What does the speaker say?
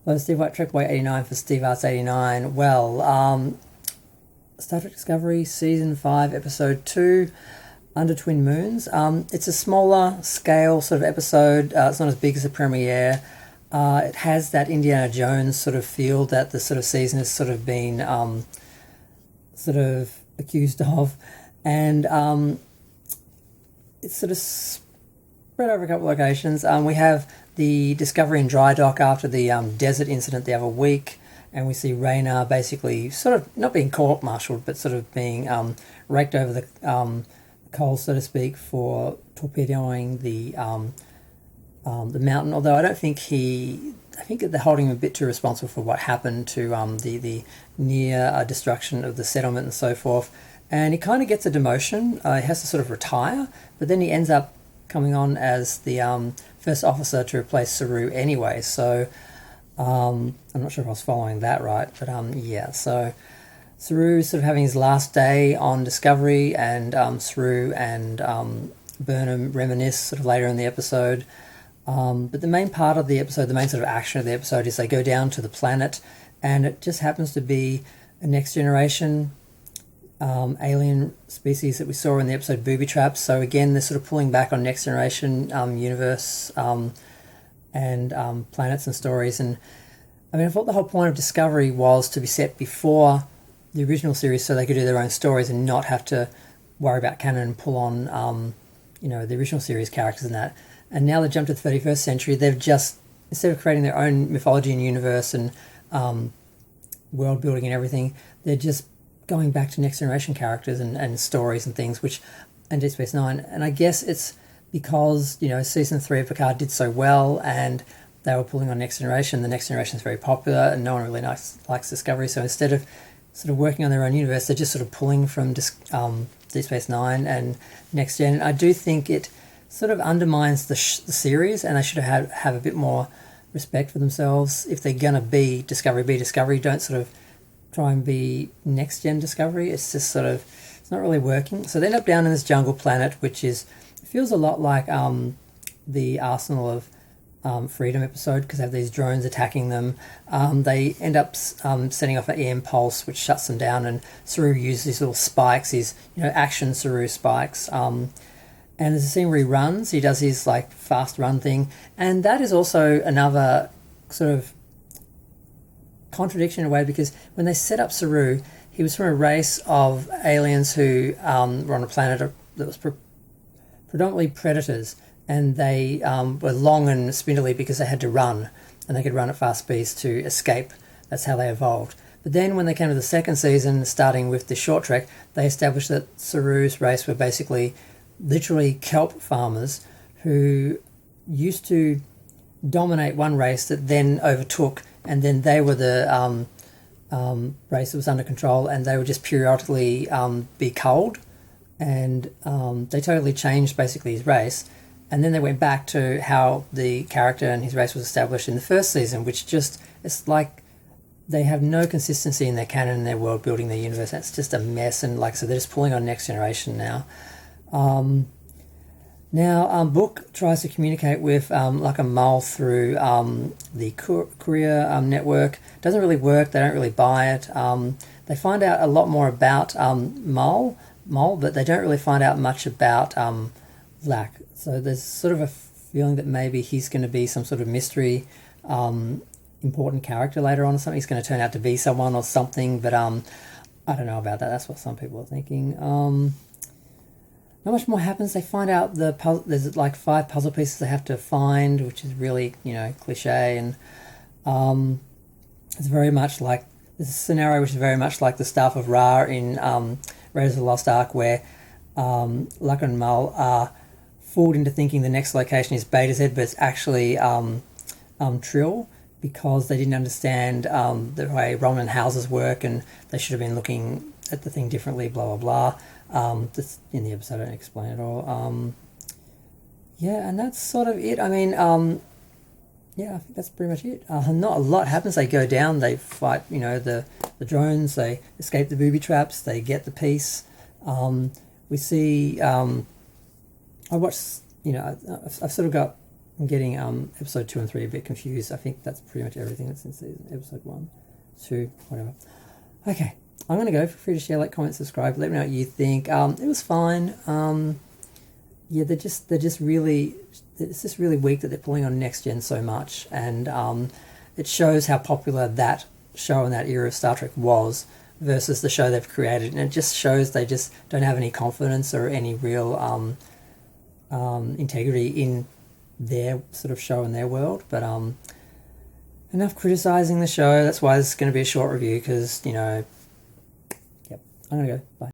Hello, Steve White, Trekboy 89 for Steve Arts 89. Well, Star Trek Discovery Season 5, Episode 2, Under Twin Moons. It's a smaller scale sort of episode. It's not as big as the premiere. It has that Indiana Jones sort of feel that the sort of season has sort of been sort of accused of. And it's sort of spread over a couple of locations. We have the Discovery in dry dock after the desert incident the other week, and we see Rayna basically sort of not being court-martialed, but sort of being raked over the coals, so to speak, for torpedoing the mountain. Although I don't think I think they're holding him a bit too responsible for what happened to the near destruction of the settlement and so forth. And he kind of gets a demotion. He has to sort of retire, but then he ends up coming on as the first officer to replace Saru anyway. So I'm not sure if I was following that right, but yeah. So Saru sort of having his last day on Discovery, and Saru and Burnham reminisce sort of later in the episode. But the main part of the episode, the main sort of action of the episode, is they go down to the planet, and it just happens to be a Next Generation alien species that we saw in the episode Booby Traps. So again, they're sort of pulling back on Next Generation universe and planets and stories. And I mean, I thought the whole point of Discovery was to be set before the original series, so they could do their own stories and not have to worry about canon and pull on the original series characters and that. And now they've jumped to the 31st century. They've just, instead of creating their own mythology and universe and world building and everything, they're just going back to Next Generation characters and stories and things, and Deep Space Nine. And I guess it's because, season 3 of Picard did so well and they were pulling on Next Generation. The Next Generation is very popular and no one really likes Discovery. So instead of sort of working on their own universe, they're just sort of pulling from Deep Space Nine and Next Gen. And I do think it sort of undermines the series, and they should have a bit more respect for themselves. If they're going to be Discovery. Don't sort of try and be Next Gen Discovery. It's just sort of, it's not really working. So they end up down in this jungle planet, which feels a lot like the Arsenal of Freedom episode, because they have these drones attacking them. They end up setting off an EM pulse, which shuts them down, and Saru uses these little spikes, these action Saru spikes. And there's a scene where he runs. He does his fast run thing, and that is also another sort of contradiction in a way, because when they set up Saru, he was from a race of aliens who were on a planet that was predominantly predators, and they were long and spindly because they had to run, and they could run at fast speeds to escape. That's how they evolved. But then when they came to the second season, starting with the short trek, they established that Saru's race were basically literally kelp farmers who used to dominate one race that then overtook, and then they were the race that was under control, and they would just periodically be culled, and they totally changed basically his race. And then they went back to how the character and his race was established in the first season, which just, it's like they have no consistency in their canon and their world building, their universe. It's just a mess, and so they're just pulling on Next Generation now. Book tries to communicate with a Mull through the courier network. Doesn't really work. They don't really buy it. They find out a lot more about Mull, but they don't really find out much about Vlak. So there's sort of a feeling that maybe he's going to be some sort of mystery important character later on or something. He's going to turn out to be someone or something, but I don't know about that. That's what some people are thinking. Not much more happens. They find out there's 5 puzzle pieces they have to find, which is really, cliche, and it's very much like this scenario, which is very much like the Staff of Ra in Raiders of the Lost Ark, where Luk and Mull are fooled into thinking the next location is Beta's Head, but it's actually Trill, because they didn't understand the way Romulan houses work, and they should have been looking at the thing differently, blah, blah, blah. That's in the episode, I don't explain it all. And that's sort of it. I mean, I think that's pretty much it. Not a lot happens. They go down, they fight, the drones, they escape the booby traps, they get the piece. We see, I watched, I've sort of got I'm getting episode 2 and 3 a bit confused. I think that's pretty much everything that's in season. Episode 1, 2, whatever. Okay, I'm going to go. Feel free to share, like, comment, subscribe. Let me know what you think. It was fine. Yeah, they're just really... It's just really weak that they're pulling on Next Gen so much. And it shows how popular that show in that era of Star Trek was versus the show they've created. And it just shows they just don't have any confidence or any real integrity in their sort of show and their world. But enough criticising the show. That's why this is going to be a short review because, you know, yep, I'm going to go. Bye.